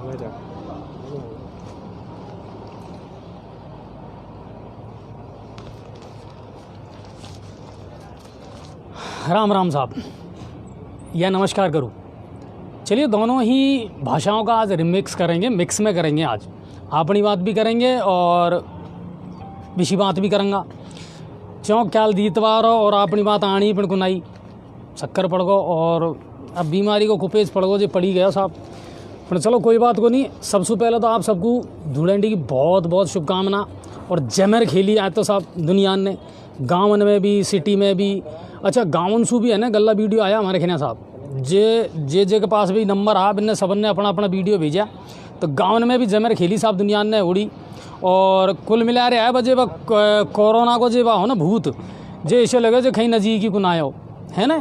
राम राम साहब, या नमस्कार करूँ। चलिए, दोनों ही भाषाओं का आज रिमिक्स करेंगे, मिक्स में करेंगे। आज अपनी बात भी करेंगे और विशी बात भी करेंगा। चौंक ख्याल दीतवार और अपनी बात आनी पण कुनाई शक्कर पड़ गो और अब बीमारी को कुपेज पड़ गो जो पड़ी गया साहब। पर चलो कोई बात को नहीं। सबसे पहले तो आप सबको धूलंडी की बहुत बहुत शुभकामना। और जमर खेली आज तो साहब दुनिया ने, गाँव में भी, सिटी में भी। अच्छा, गाँव से भी है ना गल्ला वीडियो आया हमारे खेना साहब, जे के पास भी नंबर आ, बिन्ने सबन ने अपना अपना वीडियो भेजा। तो गाँव में भी जमर खेली साहब दुनिया ने उड़ी। और कुल मिला रहे है बजे कोरोना को जेबा हो ना भूत, जे ऐसे लगे जो कहीं नजीक को ना आयो है ना।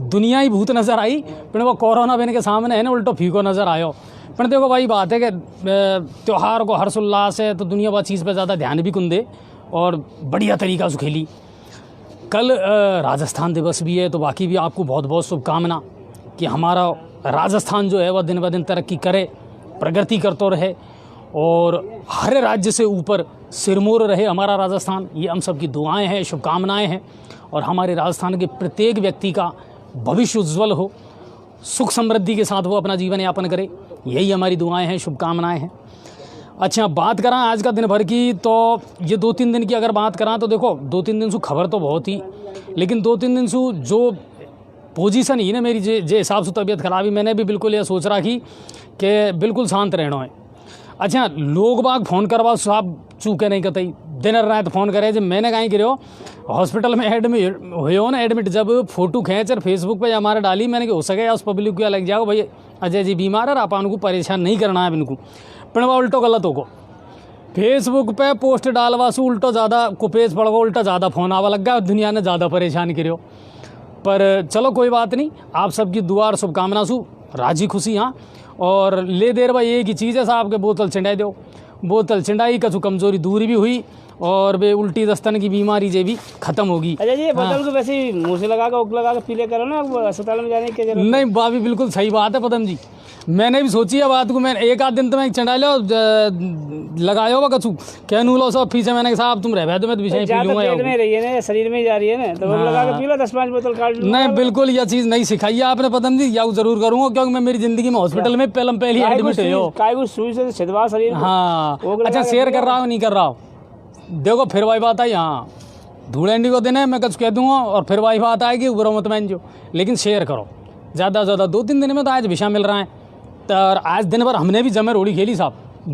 दुनिया ही भूत नज़र आई, पर वो कोरोना बन के सामने है ना उल्टो फीको नज़र आयो। पर देखो भाई, बात है कि त्यौहार को हर्षोल्लास है तो दुनिया बात चीज़ पे ज़्यादा ध्यान भी कुन दे और बढ़िया तरीका से खेली। कल राजस्थान दिवस भी है, तो बाकी भी आपको बहुत बहुत शुभकामना कि हमारा राजस्थान जो है वह दिन ब दिन तरक्की करे, प्रगति करते रहे और हर राज्य से ऊपर सिरमौर रहे हमारा राजस्थान। ये हम सबकी दुआएं हैं, शुभकामनाएं हैं। और हमारे राजस्थान के प्रत्येक व्यक्ति का भविष्य उज्ज्वल हो, सुख समृद्धि के साथ वो अपना जीवन यापन करे, यही हमारी दुआएं हैं, शुभकामनाएं हैं। अच्छा, बात करें आज का दिन भर की, तो ये 2-3 दिन की अगर बात करें तो देखो 2-3 दिन से खबर तो बहुत ही, लेकिन 2-3 दिन से जो पोजीशन ही ना मेरी जे हिसाब से तबीयत खराब ही, मैंने भी बिल्कुल यह सोच रहा कि बिल्कुल शांत रहना है। अच्छा, लोग बाग फ़ोन करवा साहब चूके नहीं कतई, दिन रात फ़ोन करे। जब मैंने कहीं गिरो हॉस्पिटल में एडमिट हो ना, एडमिट जब फोटो खींच और फेसबुक पे हमारे डाली, मैंने कि हो सके या उस पब्लिक को लग जाओ भाई अजय जी बीमार है, आप उनको परेशान नहीं करना है इनको। पर वह उल्टो गलत होगा, फेसबुक पे पोस्ट डालवा से उल्टो ज़्यादा कुपेज पड़ गो, उल्टा ज़्यादा फ़ोन आवा लग गया, दुनिया ने ज़्यादा परेशान करो। पर चलो कोई बात नहीं, आप सबकी दुआ और शुभकामना सु राजी खुशी। हाँ, और ले देर भाई एक ही चीज़ है साहब के, बोतल चिंडाई दो, बोतल चिंडाई कछु कमज़ोरी दूरी भी हुई और वे उल्टी दस्तन की बीमारी जे भी खत्म होगी। अच्छा जी, बोतल को वैसे ही मुँह से लगा के पीले करो ना, अस्पताल में जाने की जरूरत नहीं। भाभी बिल्कुल सही बात है पदम जी, मैंने भी सोची है बात को। मैं एक आध दिन तो मैं चंडा लो लगायो वा कछु क्या नूलो सब फीसे, मैंने साहब तुम रह तो मैं विषय पी लूँगा। पेट में रही है ना, शरीर में जा रही है ना, तो वो लगा के पी लो, 10-5 बोतल काट लो। नहीं, बिल्कुल यह चीज़ नहीं सिखाई है आपने पदम जी, या जरूर करूँगा, क्योंकि मैं मेरी ज़िंदगी में हॉस्पिटल में पहली एडमिट हो सुई से छिदवा शरीर। हाँ, अच्छा शेयर कर रहा हूँ नहीं कर रहा हूँ, देखो फिर वही बात आई। हाँ, धूलंडी को दिन है, मैं कुछ कह दूँगा और फिर वही बात आएगी, बुरा मत मान जो, लेकिन शेयर करो ज़्यादा से ज़्यादा। 2-3 दिन में तो आज विषय मिल रहा है। तो आज दिन भर हमने भी जमर होली खेली साहब।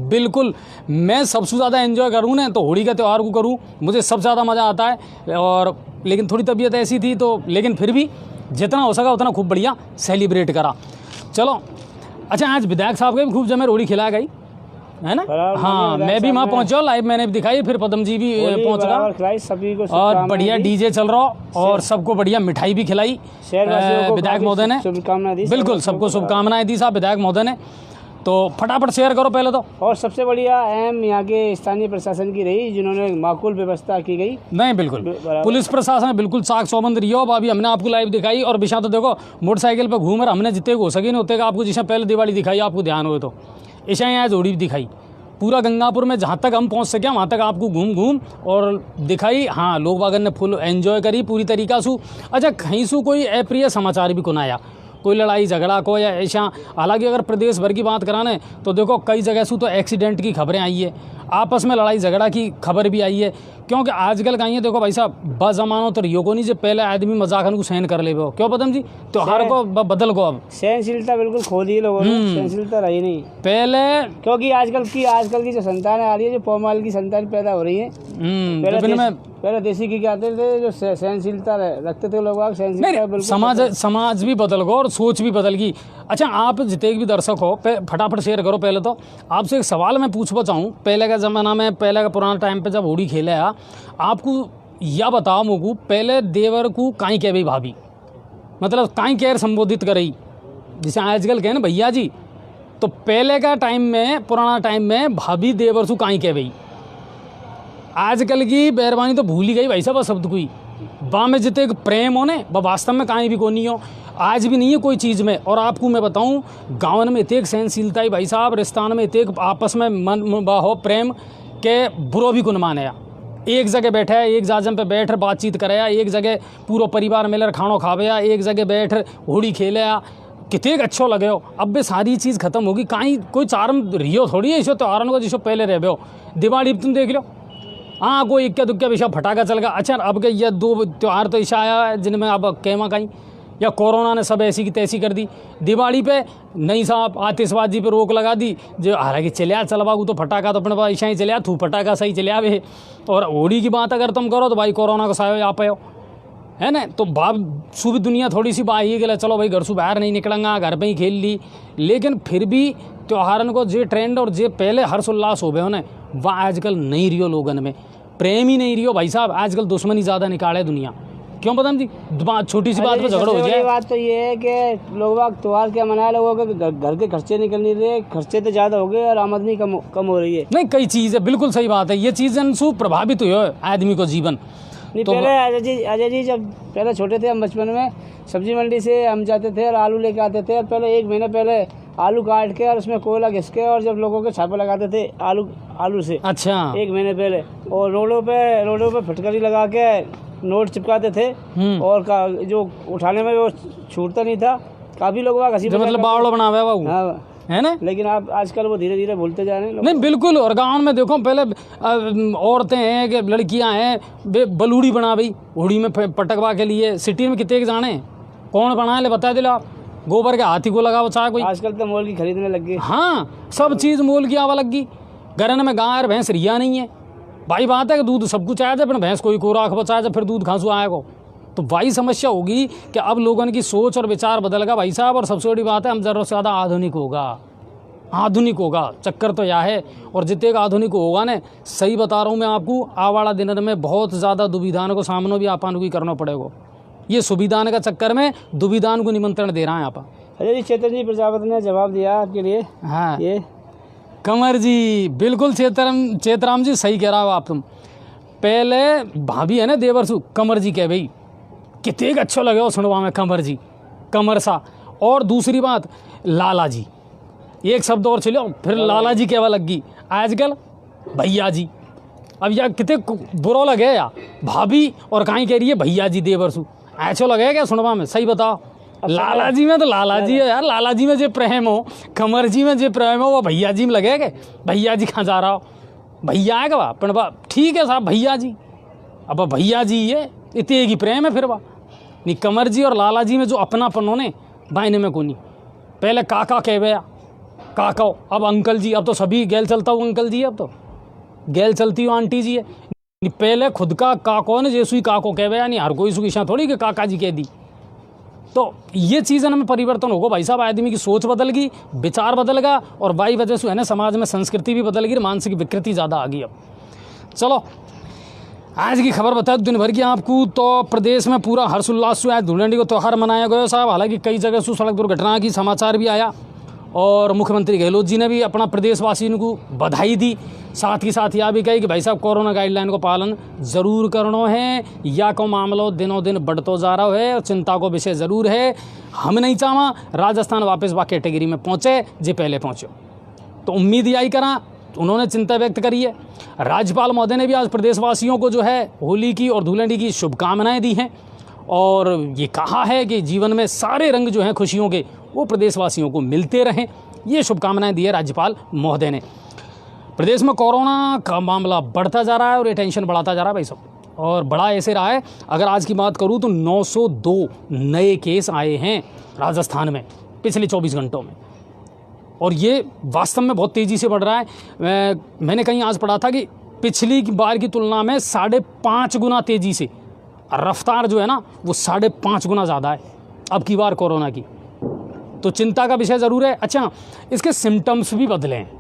बिल्कुल, मैं सबसे ज़्यादा एंजॉय करूँ ना तो होली का त्यौहार को करूँ, मुझे सबसे ज़्यादा मज़ा आता है। और लेकिन थोड़ी तबीयत ऐसी थी तो, लेकिन फिर भी जितना हो सका उतना खूब बढ़िया सेलिब्रेट करा। चलो अच्छा, आज विधायक साहब के भी खूब जमर होली खिला गई है ना। हाँ, मैं भी वहाँ पहुँचा, लाइव मैंने भी दिखाई, फिर पदम जी भी पहुँच गया और बढ़िया डीजे चल रहा और सबको बढ़िया मिठाई भी खिलाई विधायक महोदय ने। शुभकामनाएं दी, बिल्कुल सबको शुभकामनाएं दी साहब विधायक महोदय ने। तो फटाफट शेयर करो पहले तो। और सबसे बढ़िया अहम यहाँ के स्थानीय प्रशासन की रही, जिन्होंने माकूल व्यवस्था की गई। नहीं बिल्कुल, पुलिस प्रशासन बिल्कुल साख सौबंद रही हो। अभी हमने आपको लाइव दिखाई और विषा तो देखो मोटरसाइकिल पे घूम रहे, हमने जितने हो सके नहीं होते आपको, जिसे पहले दिवाली दिखाई आपको ध्यान हो तो ऐसा यहाँ जोड़ी भी दिखाई पूरा गंगापुर में, जहाँ तक हम पहुँच सके वहाँ तक आपको घूम और दिखाई। हाँ, लोग बागन ने फुल एंजॉय करी पूरी तरीका से। अच्छा, कहीं से कोई अप्रिय समाचार भी कुन आया, कोई लड़ाई झगड़ा को या ऐसा। हालांकि अगर प्रदेश भर की बात कराने तो देखो कई जगह से तो एक्सीडेंट की खबरें आई है, आपस में लड़ाई झगड़ा की खबर भी आई है। क्योंकि आजकल कहीं है देखो भाई साहब, बजमानो तो रियो को नहीं, जो पहले आदमी मजाकन को सहन कर ले वो, क्यों पदम जी त्योहार को बदल को अब सहनशीलता बिल्कुल खो दी लोगों ने, सहनशीलता रही नहीं पहले। क्योंकि आजकल की जो संतान आ रही है, जो पौमाल की संतान पैदा हो रही है, पहले देसी घी के आते थे जो सहनशीलता रखते थे लोग, समाज भी बदल गो और सोच भी बदल गई। अच्छा, आप जितने भी दर्शक हो फटाफट शेयर करो। पहले तो आपसे एक सवाल मैं पूछना चाहूँ, पहले का ज़माना में, पहले का पुराना टाइम पे जब होली खेले आपको या बताओ मुझको, पहले देवर को काई कह भाभी, मतलब काई कह संबोधित करई, जैसे आजकल कहे ना भैया जी, तो पहले का टाइम में, पुराना टाइम में भाभी देवर से काई कह भाई। आजकल की मेहरबानी तो भूल ही गई भाई साहब शब्द कोई, बा में जितने प्रेम हो ने वास्तव में कहीं भी को नहीं हो। आज भी नहीं है कोई चीज़ में। और आपको मैं बताऊं, गाँव में इतने सहनशीलता है भाई साहब, रिश्तान में इतने आपस में मन हो प्रेम के बुरो भी कुन माने। एक जगह बैठे है, एक जाजम पे बैठ बातचीत करे, एक जगह पूरा परिवार मिलकर खानो खावे, एक जगह बैठ होली खेले, कितने अच्छो लगे हो। अब भी सारी चीज़ खत्म होगी, कहीं कोई चारम रियो थोड़ी है इस त्योहारों को जिसको पहले रह हो। दिवाली तुम देख लो, हाँ कोई इक्का दुक्का विषय फटाका चल गया। अच्छा अब के ये 2 त्यौहार तो ऐसा आया है जिनमें अब कहवा कहीं या कोरोना ने सब ऐसी की तैसी कर दी। दिवाली पे नहीं साहब आतिशबाजी पे रोक लगा दी, जो हालांकि चलिया चलवागू तो फटाका तो अपने ऐसा ही चलिया थू फटाका सही चलिया वे। और होली की बात अगर तुम करो तो भाई कोरोना को सायो आप है ना। तो बाप सुबह दुनिया थोड़ी सी बात ये गया, चलो भाई घर से बाहर नहीं निकलेंगा, घर पे ही खेल ली। लेकिन फिर भी त्योहारन को जे ट्रेंड और जे पहले हर्षोल्लास हो गए हो ना, वह आजकल नहीं रियो लोगन में, प्रेम ही नहीं रियो भाई साहब। आजकल दुश्मनी ज़्यादा निकाले दुनिया, क्यों पता जी, छोटी सी बात पे झगड़ा हो जाए। बात तो ये है कि लोग त्योहार क्या मनाए, लोगों के घर के खर्चे निकल नहीं रहे, खर्चे तो ज़्यादा हो गए और आमदनी कम हो रही है। नहीं कई चीज़ है, बिल्कुल सही बात है, ये चीज़ें सु प्रभावित हुई है आदमी को जीवन। नहीं तो पहले अजय जी जब पहले छोटे थे हम बचपन में, सब्जी मंडी से हम जाते थे और आलू लेके आते थे, और पहले 1 महीने पहले आलू काट के और उसमें कोयला घिस के और जब लोगों के छापे लगाते थे आलू से। अच्छा 1 महीने पहले, और रोडों पे फटकरी लगा के नोट चिपकाते थे, और जो उठाने में वो छूटता नहीं था। काफ़ी लोग मतलब बावड़ो बनावे बाबू, हाँ है ना। लेकिन आप आजकल वो धीरे धीरे भूलते जा रहे हैं। नहीं बिल्कुल। और गाँव में देखो पहले औरतें हैं कि लड़कियां हैं वे बलूड़ी बना भाई होड़ी में पटकवा के लिए। सिटी में कितने जाने कौन बनाए ले बता दिलो आप, गोबर के हाथी को लगा चाहे कोई। आजकल तो मोल की खरीदने लग गई। हाँ सब चीज़ मोल की आवा लग गई। घरन में गाय और भैंस रिया नहीं है भाई, बात है कि दूध सब कुछ आया था, फिर भैंस कोई कोराख बचाया था, फिर दूध खांसू आएगा। तो वही समस्या होगी कि अब लोगों की सोच और विचार बदल गया भाई साहब। और सबसे बड़ी बात है, हम ज़रूरत से ज़्यादा आधुनिक होगा। चक्कर तो यह है। और जितने का आधुनिक होगा ना, सही बता रहा हूँ मैं आपको, आवाड़ा दिन में बहुत ज़्यादा दुविधान को सामना भी आपान को करना पड़ेगा। ये सुविधान का चक्कर में दुविधान को निमंत्रण दे रहा है आप। अजय जी, चेतन जी प्रजापति ने जवाब दिया आपके लिए। हाँ ये कंवर जी बिल्कुल चेतराम जी सही कह रहा हो आप। तुम पहले भाभी है ना देवरसु, कंवर जी कह भाई कितने अच्छो लगे हो सुनवा में, कंवर जी कमर सा। और दूसरी बात लाला जी, एक शब्द और चलो फिर लाला जी कहवा लग गई आजकल भैया जी। अब यार कितने बुरा लगे या भाभी और कहीं कह रही है भैया जी देवरसु, ऐसा लगे क्या सुनवा में, सही बताओ। लाला जी में तो लाला जी है यार, लाला जी में जो प्रेम हो, कमर जी में जो प्रेम हो, वो भैया जी में लगेगा। भैया जी कहाँ जा रहा हो, भैया आएगा वह पण ठीक है साहब भैया जी। अब भैया जी ये इतने की प्रेम है फिर वह नहीं। कमर जी और लाला जी में जो अपनापन होने बायने में को नहीं। पहले काका कह गया काका, अब अंकल जी, अब तो सभी गैल चलता हूँ अंकल जी, अब तो गैल चलती हो आंटी जी है। पहले खुद का काको ने जैसु ही काको कह गया, नहीं हर कोई सुखिशा थोड़ी कि काका जी कह दी। तो ये चीज़ें में परिवर्तन होगा भाई साहब। आदमी की सोच बदल गई, विचार बदल गया, और वाई वजह से है ना समाज में संस्कृति भी बदल गई, मानसिक विकृति ज़्यादा आ गई। अब चलो आज की खबर बता दिन भर की आपको। तो प्रदेश में पूरा हर्षोल्लास से आज धुलंडी को त्यौहार मनाया गया साहब। हालांकि कई जगह से सड़क दुर्घटना की समाचार भी आया, और मुख्यमंत्री गहलोत जी ने भी अपना प्रदेशवासियों को बधाई दी। साथ ही साथ यह भी कही कि भाई साहब कोरोना गाइडलाइन को पालन ज़रूर करना है। या को मामला दिनों दिन बढ़तो जा रहा है और चिंता को विषय ज़रूर है। हम नहीं चाहा राजस्थान वापस वह कैटेगरी में पहुँचे जो पहले पहुँचे। तो उम्मीद यही करा, उन्होंने चिंता व्यक्त करी है। राज्यपाल महोदय ने भी आज प्रदेशवासियों को जो है होली की और धूलंडी की शुभकामनाएँ दी हैं, और ये कहा है कि जीवन में सारे रंग जो हैं खुशियों के वो प्रदेशवासियों को मिलते रहें। ये शुभकामनाएं दी है राज्यपाल महोदय ने। प्रदेश में कोरोना का मामला बढ़ता जा रहा है और ये टेंशन बढ़ाता जा रहा है भाई साहब, और बड़ा ऐसे रहा है। अगर आज की बात करूं तो 902 नए केस आए हैं राजस्थान में पिछले 24 घंटों में, और ये वास्तव में बहुत तेज़ी से बढ़ रहा है। मैंने कहीं आज पढ़ा था कि पिछली बार की तुलना में 5.5 गुना तेज़ी से रफ्तार जो है ना वो 5.5 गुना ज़्यादा है अब की बार कोरोना की। तो चिंता का विषय ज़रूर है। अच्छा, इसके सिम्टम्स भी बदले हैं,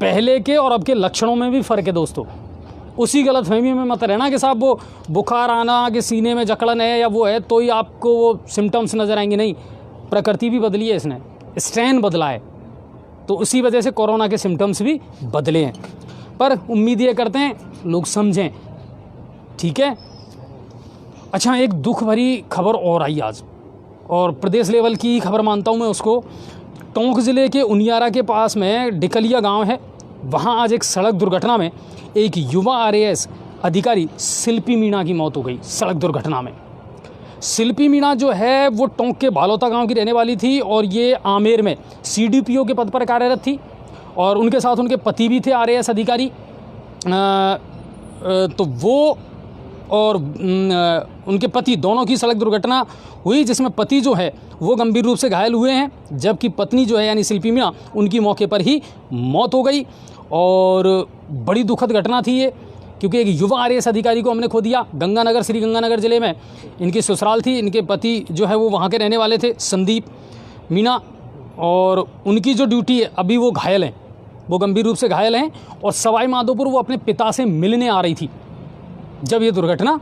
पहले के और अब के लक्षणों में भी फ़र्क है दोस्तों। उसी गलतफहमी में मत रहना कि साहब वो बुखार आना कि सीने में जकड़न है या वो है तो ही आपको वो सिम्टम्स नज़र आएंगे। नहीं, प्रकृति भी बदली है, इसने स्ट्रेन बदला है, तो उसी वजह से कोरोना के सिम्टम्स भी बदले हैं। पर उम्मीद ये करते हैं लोग समझें, ठीक है। अच्छा, एक दुख भरी खबर और आई आज, और प्रदेश लेवल की खबर मानता हूँ मैं उसको। टोंक ज़िले के उनियारा के पास में डिकलिया गांव है, वहाँ आज एक सड़क दुर्घटना में एक युवा आरएएस अधिकारी शिल्पी मीणा की मौत हो गई सड़क दुर्घटना में। शिल्पी मीणा जो है वो टोंक के बालोता गांव की रहने वाली थी और ये आमेर में सीडीपीओ के पद पर कार्यरत थी और उनके साथ उनके पति भी थे आरएएस अधिकारी। तो वो और उनके पति दोनों की सड़क दुर्घटना हुई, जिसमें पति जो है वो गंभीर रूप से घायल हुए हैं, जबकि पत्नी जो है यानी शिल्पी मीणा उनकी मौके पर ही मौत हो गई। और बड़ी दुखद घटना थी ये, क्योंकि एक युवा आरएएस अधिकारी को हमने खो दिया। गंगानगर, श्री गंगानगर ज़िले में इनकी ससुराल थी। इनके पति जो है वो वहाँ के रहने वाले थे, संदीप मीणा, और उनकी जो ड्यूटी है अभी वो घायल हैं, वो गंभीर रूप से घायल हैं। और सवाई माधोपुर वो अपने पिता से मिलने आ रही थी जब ये दुर्घटना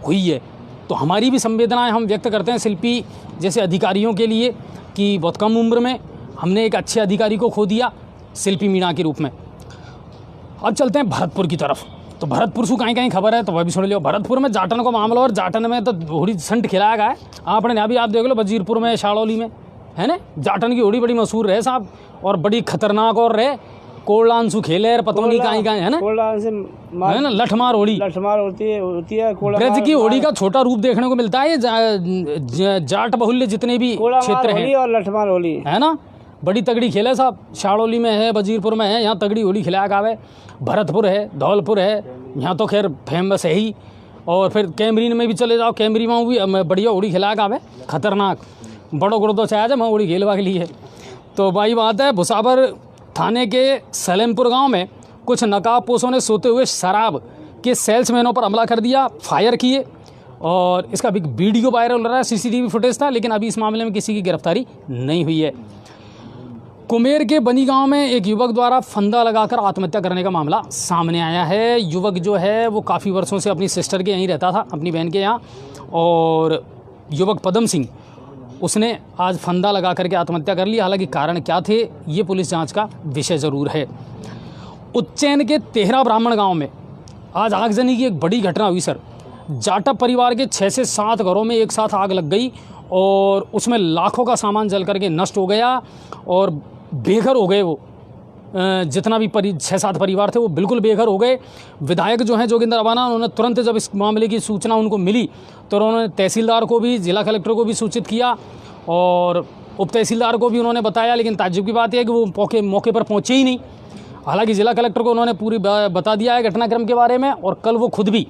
हुई है। तो हमारी भी संवेदनाएं हम व्यक्त करते हैं शिल्पी जैसे अधिकारियों के लिए कि बहुत कम उम्र में हमने एक अच्छे अधिकारी को खो दिया शिल्पी मीणा के रूप में। अब चलते हैं भरतपुर की तरफ। तो भरतपुर से कहीं कहीं खबर है तो वह भी सुन लियो। भरतपुर में जाटन का मामला, और जाटन में तो होड़ी संट खिलाया गया है। आपने यहाँ भी आप देख लो, वजीरपुर में, शाड़ौली में है ना, जाटन की होड़ी बड़ी मशहूर रहे साहब, और बड़ी खतरनाक और रहे। कोल्डांसू खेले पतौनी कहीं कहीं है ना, है ना, लठमार होड़ी होती है। ब्रज की होड़ी का छोटा रूप देखने को मिलता है। जाट बहुल्य जितने भी क्षेत्र हैं और लठमार होली है ना, बड़ी तगड़ी खेल है साहब। शाड़ौली में है, वजीरपुर में है, यहाँ तगड़ी होली खिलाया गावे। भरतपुर है, धौलपुर है, यहाँ तो खैर फेमस है ही। और फिर कैमरीन में भी चले जाओ, कैमरी में भी बढ़िया होली खिलाया गावे, खतरनाक। बड़ो गुड़ो चाहे मैं होली खेलवा के लिए। तो भाई बात है, भुसावर थाने के सलेमपुर गांव में कुछ नकाबपोशों ने सोते हुए शराब के सेल्समैनों पर हमला कर दिया, फायर किए, और इसका भी वीडियो वायरल हो रहा है। सीसीटीवी फुटेज था, लेकिन अभी इस मामले में किसी की गिरफ्तारी नहीं हुई है। कुमेर के बनी गांव में एक युवक द्वारा फंदा लगाकर आत्महत्या करने का मामला सामने आया है। युवक जो है वो काफ़ी वर्षों से अपनी सिस्टर के यहीं रहता था, अपनी बहन के यहाँ, और युवक पदम सिंह उसने आज फंदा लगा करके आत्महत्या कर ली। हालांकि कारण क्या थे ये पुलिस जांच का विषय ज़रूर है। उज्जैन के तेहरा ब्राह्मण गांव में आज आगजनी की एक बड़ी घटना हुई सर। जाटव परिवार के 6 से 7 घरों में एक साथ आग लग गई और उसमें लाखों का सामान जल करके नष्ट हो गया और बेघर हो गए। वो जितना भी 6-7 परिवार थे वो बिल्कुल बेघर हो गए। विधायक जो हैं जोगिंदर अवाना, उन्होंने तुरंत जब इस मामले की सूचना उनको मिली तो उन्होंने तहसीलदार को भी, जिला कलेक्टर को भी सूचित किया और उप तहसीलदार को भी उन्होंने बताया। लेकिन ताज्जुब की बात यह है कि वो मौके पर पहुँचे ही नहीं। हालांकि जिला कलेक्टर को उन्होंने पूरी बता दिया है घटनाक्रम के बारे में, और कल वो खुद भी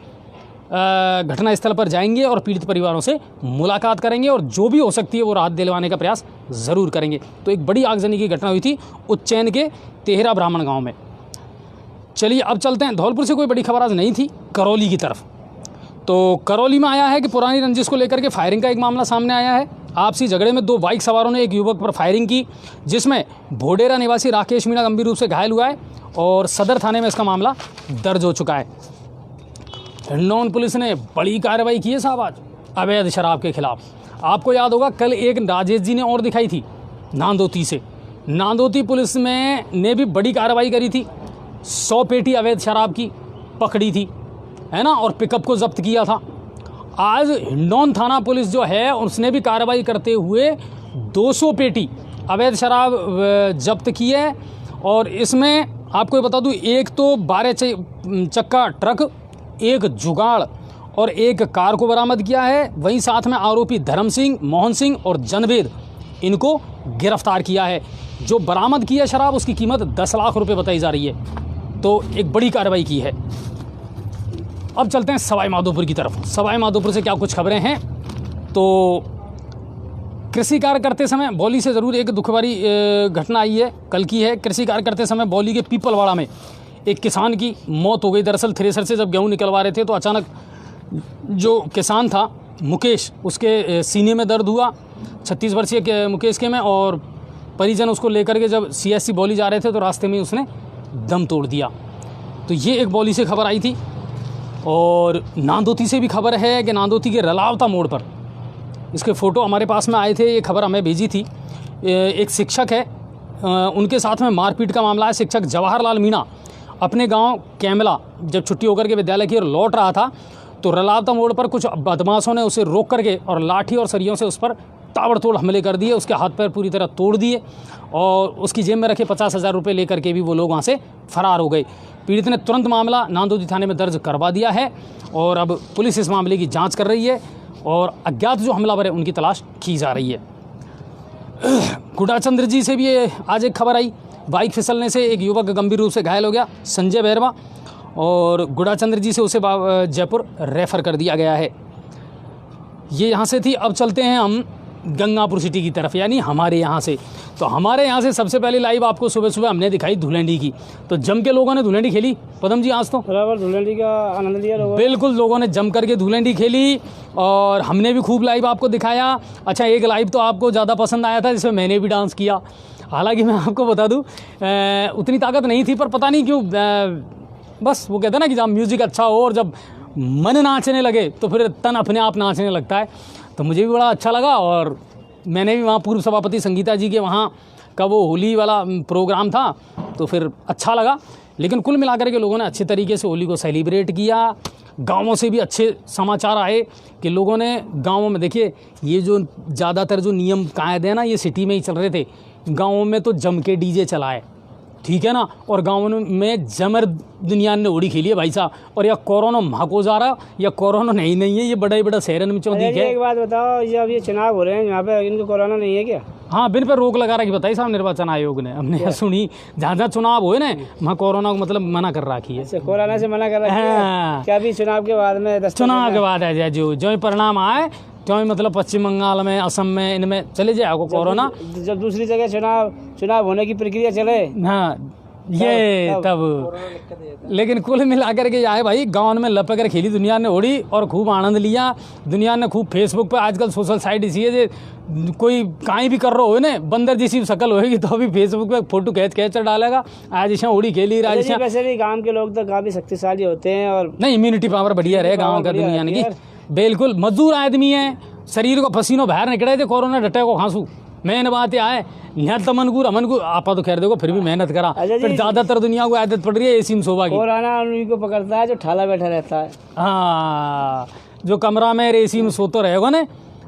घटनास्थल पर जाएंगे और पीड़ित परिवारों से मुलाकात करेंगे और जो भी हो सकती है वो राहत दिलवाने का प्रयास ज़रूर करेंगे। तो एक बड़ी आगजनी की घटना हुई थी उज्जैन के तेहरा ब्राह्मण गांव में। चलिए अब चलते हैं, धौलपुर से कोई बड़ी खबर आज नहीं थी, करौली की तरफ। तो करौली में आया है कि पुरानी रंजिश को लेकर के फायरिंग का एक मामला सामने आया है। आपसी झगड़े में 2 बाइक सवारों ने एक युवक पर फायरिंग की, जिसमें भोडेरा निवासी राकेश मीणा गंभीर रूप से घायल हुआ है और सदर थाने में इसका मामला दर्ज हो चुका है। हिंडौन पुलिस ने बड़ी कार्रवाई की है साहब आज अवैध शराब के खिलाफ। आपको याद होगा कल एक राजेश जी ने और दिखाई थी नांदोती से। नांदोती पुलिस ने भी बड़ी कार्रवाई करी थी, 100 पेटी अवैध शराब की पकड़ी थी, है ना, और पिकअप को जब्त किया था। आज हिंडौन थाना पुलिस जो है उसने भी कार्रवाई करते हुए 200 पेटी अवैध शराब जब्त की है। और इसमें आपको बता दूं, एक तो 12 चक्का ट्रक, एक जुगाड़ और एक कार को बरामद किया है। वहीं साथ में आरोपी धर्म सिंह, मोहन सिंह और जनवेद, इनको गिरफ्तार किया है। जो बरामद की है शराब उसकी कीमत 10 लाख रुपए बताई जा रही है। तो एक बड़ी कार्रवाई की है। अब चलते हैं सवाई माधोपुर की तरफ। सवाई माधोपुर से क्या कुछ खबरें हैं, तो कृषि कार्य करते समय बौली से ज़रूर एक दुख भरी घटना आई है, कल की है। कृषि कार्य करते समय बौली के पीपलवाड़ा में एक किसान की मौत हो गई। दरअसल थ्रेसर से जब गेहूँ निकलवा रहे थे तो अचानक जो किसान था मुकेश, उसके सीने में दर्द हुआ, 36 वर्षीय मुकेश के में, और परिजन उसको लेकर के जब CSC बौली जा रहे थे तो रास्ते में उसने दम तोड़ दिया। तो ये एक बौली से खबर आई थी। और नांदोती से भी खबर है कि नांदोती के रलावता मोड़ पर, इसके फ़ोटो हमारे पास में आए थे, ये खबर हमें भेजी थी। एक शिक्षक है, उनके साथ में मारपीट का मामला है। शिक्षक जवाहरलाल मीणा अपने गांव कैमला जब छुट्टी होकर के विद्यालय की ओर लौट रहा था तो रलावता मोड़ पर कुछ बदमाशों ने उसे रोक करके और लाठी और सरियों से उस पर ताबड़तोड़ हमले कर दिए, उसके हाथ पैर पूरी तरह तोड़ दिए और उसकी जेब में रखे 50,000 रुपये लेकर के भी वो लोग वहाँ से फरार हो गए। पीड़ित ने तुरंत मामला नांदोदी थाने में दर्ज करवा दिया है और अब पुलिस इस मामले की जांच कर रही है और अज्ञात जो हमलावर है उनकी तलाश की जा रही है। गुड़ाचंद्र जी से भी आज एक खबर आई, बाइक फिसलने से एक युवक गंभीर रूप से घायल हो गया, संजय बैरवा, और गुड़ाचंद्र जी से उसे जयपुर रेफ़र कर दिया गया है। ये यहाँ से थी। अब चलते हैं हम गंगापुर सिटी की तरफ, यानी हमारे यहाँ से। तो हमारे यहाँ से सबसे पहले लाइव आपको सुबह सुबह हमने दिखाई धुलेंडी की, तो जम के लोगों ने धुलेंडी खेली पदम जी आज तो बराबर धुलेंडी का आनंद लिया लोगों। बिल्कुल, लोगों ने जम करके धुलेंडी खेली और हमने भी खूब लाइव आपको दिखाया। अच्छा, एक लाइव तो आपको ज़्यादा पसंद आया था जिसमें मैंने भी डांस किया। हालांकि मैं आपको बता दूं उतनी ताकत नहीं थी, पर पता नहीं क्यों बस वो कहते हैं ना कि जब म्यूज़िक अच्छा हो और जब मन नाचने लगे तो फिर तन अपने आप नाचने लगता है। तो मुझे भी बड़ा अच्छा लगा और मैंने भी वहाँ पूर्व सभापति संगीता जी के वहाँ का वो होली वाला प्रोग्राम था तो फिर अच्छा लगा। लेकिन कुल मिलाकर के लोगों ने अच्छे तरीके से होली को सेलिब्रेट किया। गाँवों से भी अच्छे समाचार आए कि लोगों ने गाँवों में, देखिए ये जो ज़्यादातर जो नियम कायदे हैं ना, ये सिटी में ही चल रहे थे। गाँवों में तो जम के डीजे चलाए, ठीक है ना, और गाँव में जमर दुनिया ने होली खेली है भाई साहब। और यह कोरोना महाको जा रहा, या कोरोना नहीं है, ये बड़ा बड़ा शहरन में चौंधी है। एक बात बताओ, जब ये चुनाव हो रहे हैं यहाँ पे, इनको कोरोना नहीं है क्या? हाँ, बिन पे रोक लगा रखी बताई साहब निर्वाचन आयोग ने, हमने सुनी। जहाँ जहाँ चुनाव हुए ना वहाँ कोरोना को मतलब मना कर रखी है। कोरोना से मना कर रखी है क्या? अभी चुनाव के बाद में, चुनाव के बाद है जो परिणाम आए क्यों, मतलब पश्चिम बंगाल में, असम में, इनमें चले जाएगा कोरोना। जब दूसरी जगह चुनाव होने की प्रक्रिया चले, हाँ ये तब। लेकिन कुल मिलाकर के आए भाई, गाँव में लपक कर खेली दुनिया ने होली और खूब आनंद लिया। दुनिया ने खूब फेसबुक पे, आजकल सोशल साइट इसी है, कोई कहीं भी कर रहे हो ना, बंदर जैसी शक्ल होगी तो अभी फेसबुक पे फोटो खींच डालेगा, आज यहाँ होली खेली। वैसे भी गाँव के लोग तो काफी शक्तिशाली होते हैं और नहीं, इम्यूनिटी पावर बढ़िया रहे गाँव का दुनिया ने की। बिल्कुल, मजदूर आदमी है, शरीर को पसीनो बाहर निकले थे, कोरोना डटे को खांसू। मेन बात यह है, यहाँ तमनगुर अमनगुर आपा तो खैर देखो फिर भी मेहनत करा, फिर ज्यादातर दुनिया को आदत पड़ रही है एसी में सोवा की। कोरोना उन्हीं को पकड़ता है जो ठाला बैठा रहता है। हाँ, जो कमरा में एसी में सोते रहेगा ना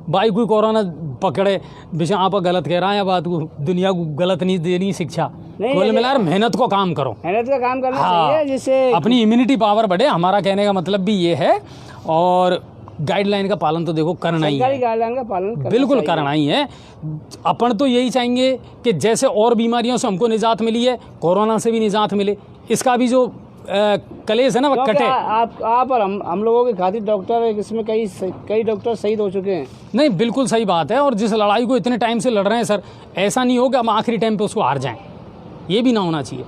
भाई, कोई कोरोना पकड़े बेशक आप गलत कह रहा है, बात को दुनिया को गलत नहीं देनी शिक्षा। कुल मिलाकर मेहनत को काम करो, मेहनत का काम करना चाहिए जिससे अपनी इम्यूनिटी पावर बढ़े। हमारा कहने का मतलब भी ये है, और गाइडलाइन का पालन तो देखो करना ही है, गाइडलाइन का पालन बिल्कुल करना ही है। अपन तो यही चाहेंगे कि जैसे और बीमारियों से हमको निजात मिली है, कोरोना से भी निजात मिले, इसका भी जो कलेश है ना वह कटे। आप और हम लोगों के खातिर डॉक्टर, इसमें कई डॉक्टर शहीद हो चुके हैं। नहीं, बिल्कुल सही बात है। और जिस लड़ाई को इतने टाइम से लड़ रहे हैं सर, ऐसा नहीं हो कि हम आखिरी टाइम पे उसको हार जाएं, ये भी ना होना चाहिए।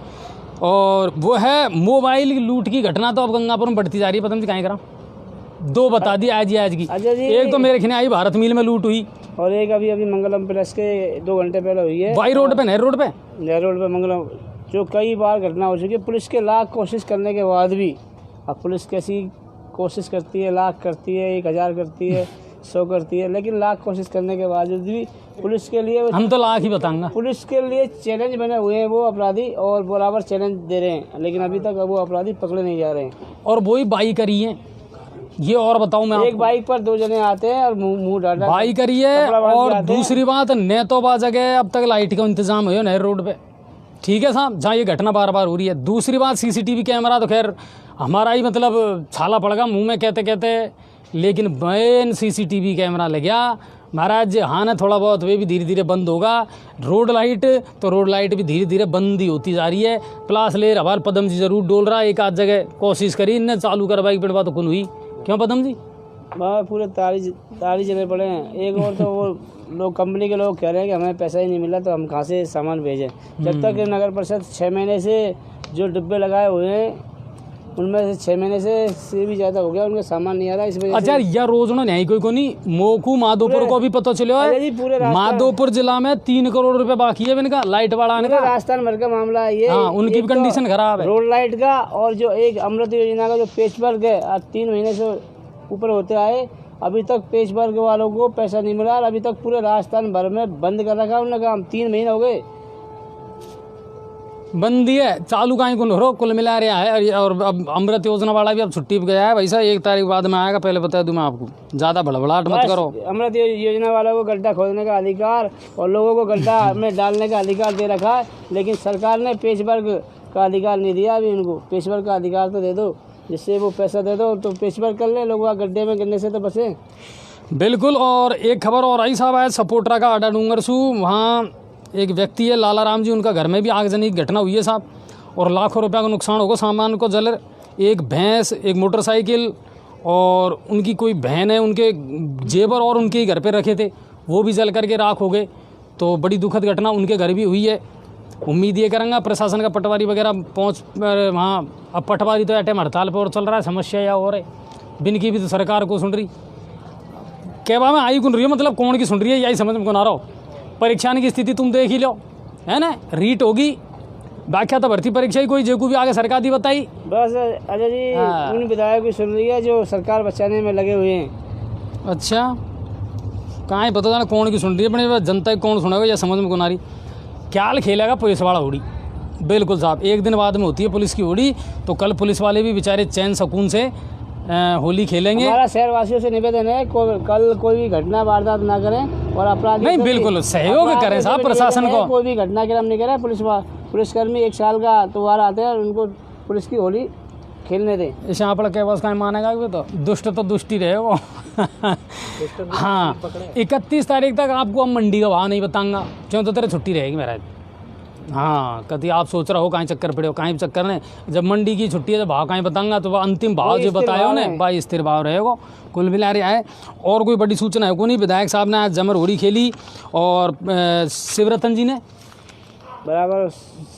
और वो है मोबाइल लूट की घटना, तो अब गंगापुर में बढ़ती जा रही है। पता नहीं कहाँ करा, दो बता दी आज की। एक तो मेरे ख्याल आई भारत मिल में लूट हुई, और एक अभी मंगलम प्रेस के 2 घंटे पहले हुई है वाई रोड पे, नहर रोड पे मंगलम, जो कई बार घटना हो चुकी है। पुलिस के लाख कोशिश करने के बाद भी, अब पुलिस कैसी कोशिश करती है, लाख करती है, 1000 करती है, 100 करती है, लेकिन लाख कोशिश करने के बावजूद भी पुलिस के लिए, हम तो लाख ही बताऊंगा, पुलिस के लिए चैलेंज बने हुए हैं वो अपराधी, और बराबर चैलेंज दे रहे हैं, लेकिन अभी तक वो अपराधी पकड़े नहीं जा रहे हैं। और वही बाई करी है ये, और बताऊं मैं, एक बाइक पर 2 जने आते हैं और मुंह डाटा बाई करी है। और दूसरी बात, न तो बा जगह अब तक लाइट का इंतजाम हो नहर रोड पे, ठीक है साहब, जहाँ ये घटना बार बार हो रही है। दूसरी बात, सीसीटीवी कैमरा तो खैर हमारा ही मतलब छाला पड़ेगा मुंह में कहते कहते, लेकिन बैन सीसीटीवी कैमरा लग गया महाराज। हाँ ना, थोड़ा बहुत वे भी धीरे धीरे बंद होगा। रोड लाइट भी धीरे धीरे बंद ही होती जा रही है। प्लास ले रवाल पदम जी जरूर डोल रहा है, एक आध जगह कोशिश करी इनने चालू करवाई, पेड़वा तो कुन हुई। क्यों पदम जी? पूरे तारी चले पड़े हैं। एक और तो वो लोग, कंपनी के लोग कह रहे हैं कि हमें पैसा ही नहीं मिला तो हम कहाँ से सामान भेजें। जब तक नगर परिषद 6 महीने से जो डिब्बे लगाए हुए हैं उनमें से 6 महीने से भी ज़्यादा हो गया, उनका सामान नहीं आ रहा, इस वजह से। अच्छा, यह रोज नहीं कोई मोकू माधोपुर को भी पता चलो है, पूरे माधोपुर जिला में 3 करोड़ रुपए बाकी है इनका लाइट वाला का। राजस्थान भर का मामला है ये। हाँ, उनकी भी कंडीशन खराब है, रोड लाइट का। और जो एक अमृत योजना का जो पेच वर्ग है, आज 3 महीने से ऊपर होते आए, अभी तक पेच वर्ग वालों को पैसा नहीं मिला, और अभी तक पूरे राजस्थान भर में बंद कर रखा उन्होंने काम। 3 महीने हो गए। बंदी है चालू कहीं को नहरो कुल मिला रहा है। और अब अमृत योजना वाला भी अब छुट्टी पे गया है वैसा 1 तारीख बाद में आएगा। पहले बता दूं मैं आपको, ज़्यादा भड़बड़ाहट मत करो। अमृत योजना वाला को गड्ढा खोदने का अधिकार और लोगों को गड्ढा में डालने का अधिकार दे रखा है, लेकिन सरकार ने पेचवर्क का अधिकार नहीं दिया अभी इनको। पेचवर्क का अधिकार तो दे दो, जिससे वो पैसा दे दो तो पेचवर्क कर ले, लोग वहाँ गड्ढे में गिरने से तो बचे। बिल्कुल। और एक खबर और आई साहब, आज सपोटरा का आडा डूंगर सू, वहाँ एक व्यक्ति है लाला राम जी, उनका घर में भी आगजनी की घटना हुई है साहब, और लाखों रुपया का नुकसान होगा, सामान को जल, एक भैंस, एक मोटरसाइकिल, और उनकी कोई बहन है, उनके जेवर और उनके घर पे रखे थे वो भी जल करके राख हो गए। तो बड़ी दुखद घटना उनके घर भी हुई है। उम्मीद ये करेंगे प्रशासन का पटवारी वगैरह पहुँच वहाँ। अब पटवारी तो टाइम हड़ताल पर और चल रहा है, समस्या या और है, बिन की भी तो सरकार को सुन रही, कहवा में आई कुन रही है, मतलब कौन की सुन रही है यही समझ में कौन आ रहा हो। परीक्षा की स्थिति तुम देख ही लो, है ना, रीट होगी, व्याख्या तो भर्ती परीक्षा ही कोई जेकू भी आगे सरकार दी बताई। बस अजय जी उन विधायक भी सुन रही है जो सरकार बचाने में लगे हुए हैं। अच्छा, कहाँ पता जाना कौन की सुन रही है, अपने जनता कौन सुनेगा या समझ में कौन आ रही। क्या खेलेगा पुलिस वाला होड़ी, बिल्कुल साहब, 1 दिन बाद में होती है पुलिस की होड़ी, तो कल पुलिस वाले भी बेचारे चैन सुकून से होली खेलेंगे। हमारा शहरवासियों से निवेदन है कल कोई भी घटना वारदात ना करें और अपराधी नहीं, बिल्कुल सहयोग करें साहब प्रशासन को। कोई भी घटना क्रम नहीं करें, पुलिसकर्मी 1 साल का त्योहार आते हैं, उनको पुलिस की होली खेलने दें। इस यहाँ पर क्या बस कहीं मानेगा कि तो दुष्ट तो दुष्ट ही रहे वो। हाँ, 31 तारीख तक आपको हम मंडी का भाव नहीं बताऊंगा, क्यों तो तेरे छुट्टी रहेगी मेरा। हाँ, कभी आप सोच रहे हो कहीं चक्कर पड़े हो, कहीं चक्कर नहीं, जब मंडी की छुट्टी है तो भाव कहीं बताऊंगा, तो वह अंतिम भाव जो बताया ने भाई स्थिर भाव रहेगा। कुल मिला रहा है। और कोई बड़ी सूचना है को नहीं, विधायक साहब ने आज जमर होली खेली और शिवरतन जी ने बराबर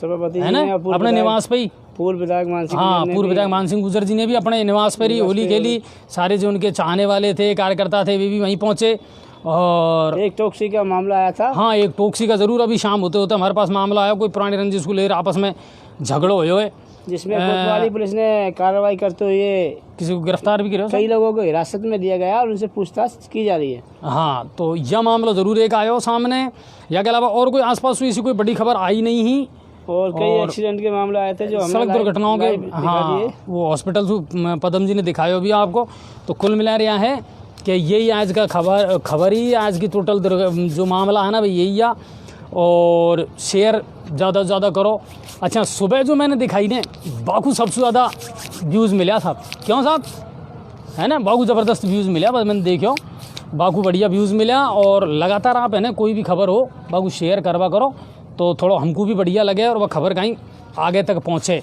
सभापति है ना अपने निवास पे ही, पूर्व विधायक मानसिंह, हाँ पूर्व विधायक मानसिंह गुजर जी ने भी अपने निवास पर ही होली खेली। सारे जो उनके चाहने वाले थे, कार्यकर्ता थे, वे भी वहीं पहुँचे। और एक टॉक्सी का मामला आया था। हाँ, एक टॉक्सी का जरूर अभी शाम होते होते हमारे पास मामला आया, कोई पुरानी रंजिश को लेकर आपस में झगड़ो हुए, जिसमें कोतवाली पुलिस ने कार्रवाई करते हुए किसी को गिरफ्तार भी किया, कई लोगों को हिरासत में दिया गया और उनसे पूछताछ की जा रही है। हाँ, तो यह मामला जरूर एक आया हो सामने। या के अलावा और कोई आसपास ऐसी कोई बड़ी खबर आई नहीं ही, और कई एक्सीडेंट के मामले आए थे जो सड़क दुर्घटनाओं के, हाँ वो हॉस्पिटल पदम जी ने दिखाया भी आपको। तो कुल मिला रहा है कि यही आज का खबर ही आज की टोटल जो मामला है ना भाई यही है। और शेयर ज़्यादा से ज़्यादा करो। अच्छा, सुबह जो मैंने दिखाई ने बाकू सबसे ज़्यादा व्यूज़ मिला साहब, क्यों साहब, है ना, बाकू ज़बरदस्त व्यूज़ मिला, बस मैंने देखो बाकू बढ़िया व्यूज़ मिला। और लगातार आप है ना कोई भी खबर हो बाकू शेयर करवा करो, तो थोड़ा हमको भी बढ़िया लगे और वह खबर कहीं आगे तक पहुँचे।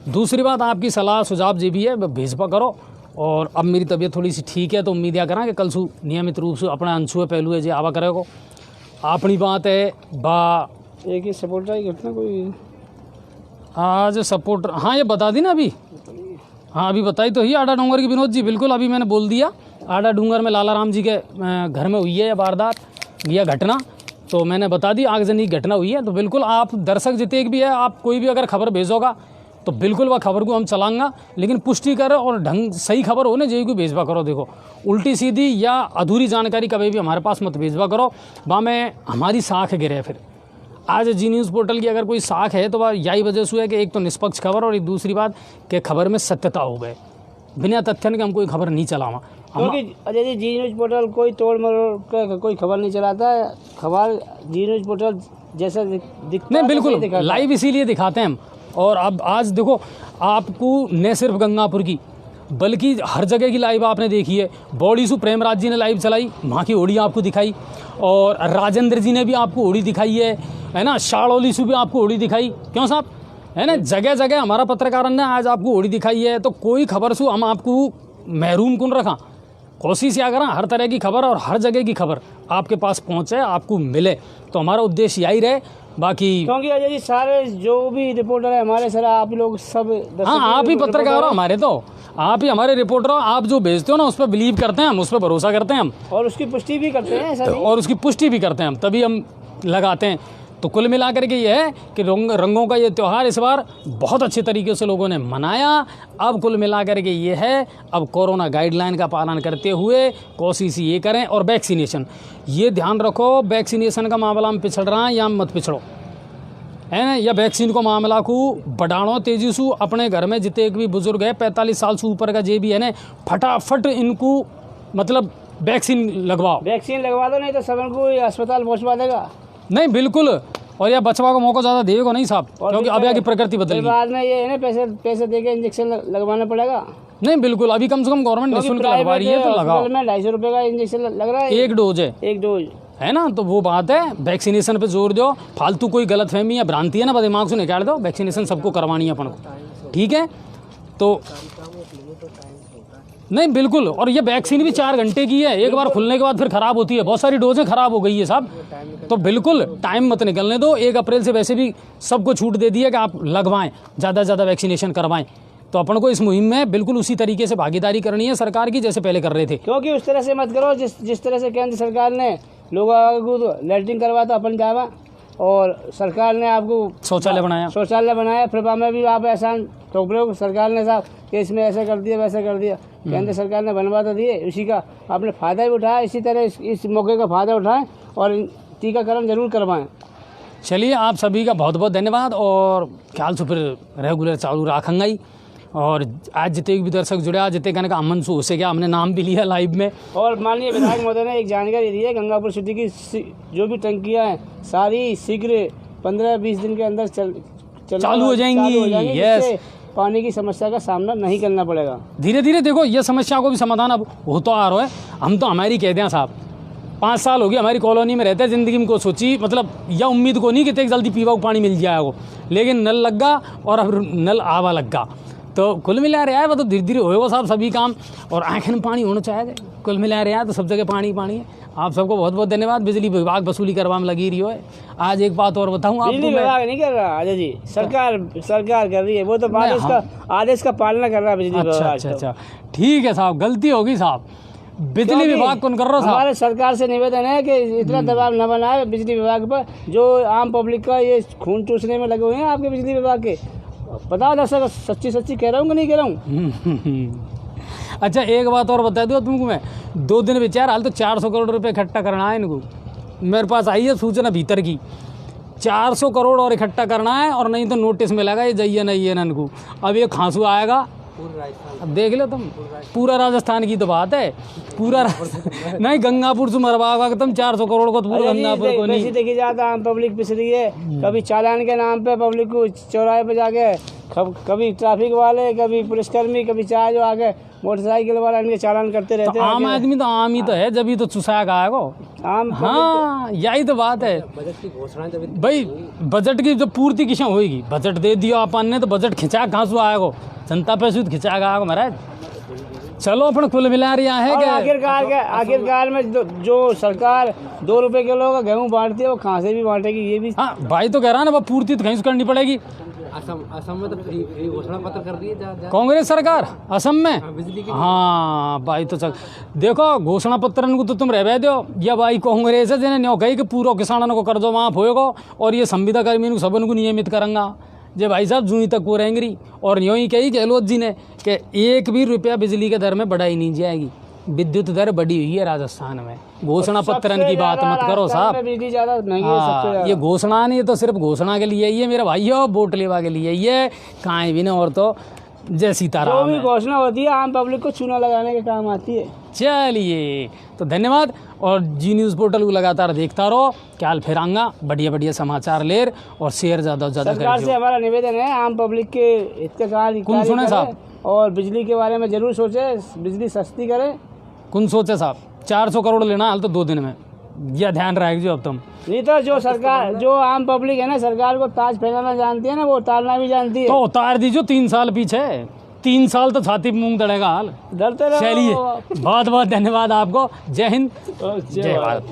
दूसरी बात, आपकी सलाह सुझाव जो भी है वह भेजपा करो। और अब मेरी तबीयत थोड़ी सी ठीक है, तो उम्मीद या करा कि कल सु नियमित रूप से अपना अंशुए पहलू है जो आवा करेगो। अपनी बात है बा एक ही सपोर्टर की घटना कोई आज सपोर्टर, हाँ ये बता दी ना अभी, हाँ अभी बताई तो ही आडा डूंगर की विनोद जी, बिल्कुल अभी मैंने बोल दिया। आडा डूंगर में लाला राम जी के घर में हुई है यह वारदात, यह घटना, तो मैंने बता दी आगजनी की घटना हुई है। तो बिल्कुल आप दर्शक जितने भी है, आप कोई भी अगर खबर भेजोगा तो बिल्कुल वह खबर को हम चलाएंगा, लेकिन पुष्टि करें और ढंग सही खबर हो ना जे को भेजवा करो। देखो उल्टी सीधी या अधूरी जानकारी कभी भी हमारे पास मत भेजवा करो, वहाँ में हमारी साख गिरे। फिर आज जी न्यूज़ पोर्टल की अगर कोई साख है तो वह यही वजह से है कि एक तो निष्पक्ष खबर और एक दूसरी बात कि खबर में सत्यता हो गए, बिना तथ्यन के हम कोई खबर नहीं चलावा। क्योंकि अजय जी न्यूज़ पोर्टल कोई तोड़ मरोड़ का कोई खबर नहीं चलाता है, खबर जी न्यूज़ पोर्टल जैसा दिखता नहीं, बिल्कुल लाइव इसीलिए दिखाते हैं हम। और अब आज देखो आपको न सिर्फ गंगापुर की बल्कि हर जगह की लाइव आपने देखी है। बॉडी सु प्रेमराज जी ने लाइव चलाई, वहाँ की होड़ी आपको दिखाई, और राजेंद्र जी ने भी आपको होड़ी दिखाई है ना, शाड़ोली सु भी आपको होड़ी दिखाई, क्यों साहब, है ना, जगह जगह हमारा पत्रकार ने आज आपको होड़ी दिखाई है। तो कोई खबर सु हम आपको महरूम कौन रखा, कोशिश या करा हर तरह की खबर और हर जगह की खबर आपके पास पहुँचे, आपको मिले, तो हमारा उद्देश्य यही रहे। बाकी क्योंकि अजय जी सारे जो भी रिपोर्टर है हमारे सर, आप लोग सब, हाँ आप ही पत्रकार हो हमारे, तो आप ही हमारे रिपोर्टर हो, आप जो भेजते हो ना उस पर बिलीव करते हैं हम, उस पर भरोसा करते हैं हम, और उसकी पुष्टि भी करते हैं सर, और उसकी पुष्टि भी करते हैं हम, तभी हम लगाते हैं। तो कुल मिलाकर के ये है कि रंगों का ये त्यौहार इस बार बहुत अच्छे तरीके से लोगों ने मनाया। अब कुल मिलाकर के ये है, अब कोरोना गाइडलाइन का पालन करते हुए कोशिश ये करें, और वैक्सीनेशन ये ध्यान रखो, वैक्सीनेशन का मामला में पिछड़ रहा है या मत पिछड़ो, है ना। या वैक्सीन को मामला को बढ़ानो तेजी से अपने घर में जितने एक भी बुजुर्ग है 45 साल से ऊपर का जे भी है ना, फटाफट इनको मतलब वैक्सीन लगवाओ। वैक्सीन लगवा दो, नहीं तो सबन को अस्पताल पहुंचवा देगा। नहीं बिल्कुल, और यह बचवा का मौका ज़्यादा देगा नहीं साहब, क्योंकि अब की प्रकृति बदल गई। बाद में ये है ना पैसे देके इंजेक्शन लगवाना पड़ेगा। नहीं बिल्कुल, अभी कम से कम गवर्नमेंट निःशुल्क लगवा रही है, तो लगाओ। 250 रुपये का इंजेक्शन लग रहा है, एक डोज है, एक डोज है ना। तो वो बात है, वैक्सीनेशन पे जोर दो। फालतू कोई गलतफहमी या भ्रांति है ना दिमाग से निकाल दो। वैक्सीनेशन सबको करवानी है अपन को, ठीक है। तो नहीं बिल्कुल, और ये वैक्सीन भी 4 घंटे की है, एक बार खुलने के बाद फिर ख़राब होती है। बहुत सारी डोजें ख़राब हो गई है साहब, तो बिल्कुल टाइम मत निकलने दो। 1 अप्रैल से वैसे भी सबको छूट दे दी है कि आप लगवाएं, ज़्यादा से ज़्यादा वैक्सीनेशन करवाएं। तो अपन को इस मुहिम में बिल्कुल उसी तरीके से भागीदारी करनी है सरकार की, जैसे पहले कर रहे थे। क्योंकि उस तरह से मत करो जिस तरह से केंद्र सरकार ने लोगों को लैट्रिन करवा तो अपन जावा, और सरकार ने आपको शौचालय बनाया। फिर में भी आप एहसान ठोक रहे हो सरकार ने साहब कि इसमें ऐसा कर दिया वैसा कर दिया। केंद्र सरकार ने बनवा तो दिए, उसी का आपने फ़ायदा भी उठाया। इसी तरह इस मौके का फ़ायदा उठाएं और टीकाकरण जरूर करवाएं। चलिए, आप सभी का बहुत बहुत धन्यवाद, और ख्याल से फिर रेगुलर चालू रखेंगे ही। और आज जितने भी दर्शक जुड़े, आज जितने कहने का अमन से हो सके, हमने नाम भी लिया लाइव में। और माननीय विधायक महोदय ने एक जानकारी दी है, गंगापुर सिटी की जो भी टंकियाँ हैं सारी शीघ्र 15-20 दिन के अंदर चालू हो जाएंगी। यस, पानी की समस्या का सामना नहीं करना पड़ेगा। धीरे धीरे देखो, ये समस्या को भी समाधान अब हो तो आ रहा है। हम तो हमारी कहते हैं साहब, 5 साल हो गए हमारी कॉलोनी में रहते हैं, ज़िंदगी में को सोची मतलब या उम्मीद को नहीं कि इतने जल्दी पीवा को पानी मिल जाएगा, लेकिन नल लग गा और अब नल आवा लग गा। तो कुल मिला रहा है वो तो धीरे धीरे होएगा साहब सभी काम, और आँखें में पानी होना चाहिए। कुल मिला रहा है तो सब जगह पानी पानी है। आप सबको बहुत बहुत धन्यवाद। बिजली विभाग वसूली करवा में लगी रही है। आज एक बात और बताऊँ आपको, बिजली विभाग नहीं कर रहा अजय जी, सरकार कर रही है, वो तो आदेश का पालना कर रहा है बिजली विभाग। अच्छा, ठीक है साहब, गलती होगी साहब। बिजली विभाग कौन कर रहा साहब? हमारे सरकार से निवेदन है कि इतना दबाव न बनाए बिजली विभाग पर, जो आम पब्लिक का ये खून चूसने में लगे हुए हैं आपके बिजली विभाग के। बताओ दर्शक, सच्ची कह रहा हूँ कि नहीं कह रहा हूँ? अच्छा, एक बात और बता दो तुमको मैं, 2 दिन विचार हाल तो 400 करोड़ रुपए इकट्ठा करना है इनको। मेरे पास आई है सूचना भीतर की, 400 करोड़ और इकट्ठा करना है, और नहीं तो नोटिस मिलेगा ये जाइए नहीं है इनको। अब ये खांसू आएगा, अब देख लो तुम, पूरा राजस्थान की तो बात है, पूरा नहीं गंगापुर से मरवाओगे तुम 400 करोड़ को, तो पूरा गंगापुर को नहीं। देखी जाता आम पब्लिक पिस रही है, कभी चालान के नाम पे पब्लिक को चौराहे पे जाके, कभी ट्रैफिक वाले, कभी पुलिसकर्मी, कभी चाहे जो आगे मोटरसाइकिल वाला इनके चालान करते रहते हैं। आम आदमी तो आम ही तो है, जब ही तो चुसाया खाएगा आम। हाँ, यही तो बात है। बजट की घोषणा भाई, बजट की जो पूर्ति किसा होगी, बजट दे दिया अपन ने तो बजट खिंचा कहाँ से आएगा, जनता पैसे तो खिंचा आएगा महाराज। चलो अपन कुल मिला रहा है कि आखिरकार में जो सरकार 2 रुपए किलो का गेहूँ बांटती है वो कहाँ से भी बांटेगी, ये भी। हाँ भाई, तो कह रहा ना, वो पूर्ति तो कहीं से करनी पड़ेगी। असम में तो फ्री घोषणा पत्र कर दिए कांग्रेस सरकार असम में। बिजली की। हाँ भाई, तो चल देखो, घोषणा पत्र को तो तुम रह दो, या भाई कांग्रेस है जिन्हें न्यो कही कि पूरा किसानों को कर्जो माफ होएगा, और ये संविदा कर्मी सबन को नियमित करेंगा। जे भाई साहब जूही तक वो रहेंगी, और यूँ ही कही गहलोत जी ने कि 1 भी रुपया बिजली के दर में बढ़ाई नहीं जाएगी। विद्युत दर बढ़ी हुई है राजस्थान में। घोषणा पत्रन की बात मत करो साहब। हाँ, ये घोषणा नहीं, तो सिर्फ घोषणा के लिए ही है मेरा भाइयों, वोट लेवा के लिए ये कहीं भी नहीं। और तो जय सीताराम, जो भी घोषणा होती है आम पब्लिक को चूना लगाने के काम आती है। चलिए, तो धन्यवाद, और जी न्यूज़ पोर्टल को लगातार देखता रहो। क्या फिर आऊँगा बढ़िया बढ़िया समाचार लेर, और शेयर ज़्यादा से ज़्यादा सरकार से हमारा निवेदन है, आम पब्लिक के हितकारी सुने साहब, और बिजली के बारे में जरूर सोचे, बिजली सस्ती करें। कौन सोचे साहब, 400 करोड़ लेना हाल तो 2 दिन में, यह ध्यान रखिए अब तुम। नहीं तो जो सरकार, जो आम पब्लिक है ना, सरकार को ताज पहनाना जानती है ना, वो उतारना भी जानती है। तो उतार दीजिए, 3 साल पीछे, 3 साल तो छाती पे मूंग दड़ेगा हाल। डरते रहो। चलिए, बहुत बहुत धन्यवाद आपको। जय हिंद, जय भारत।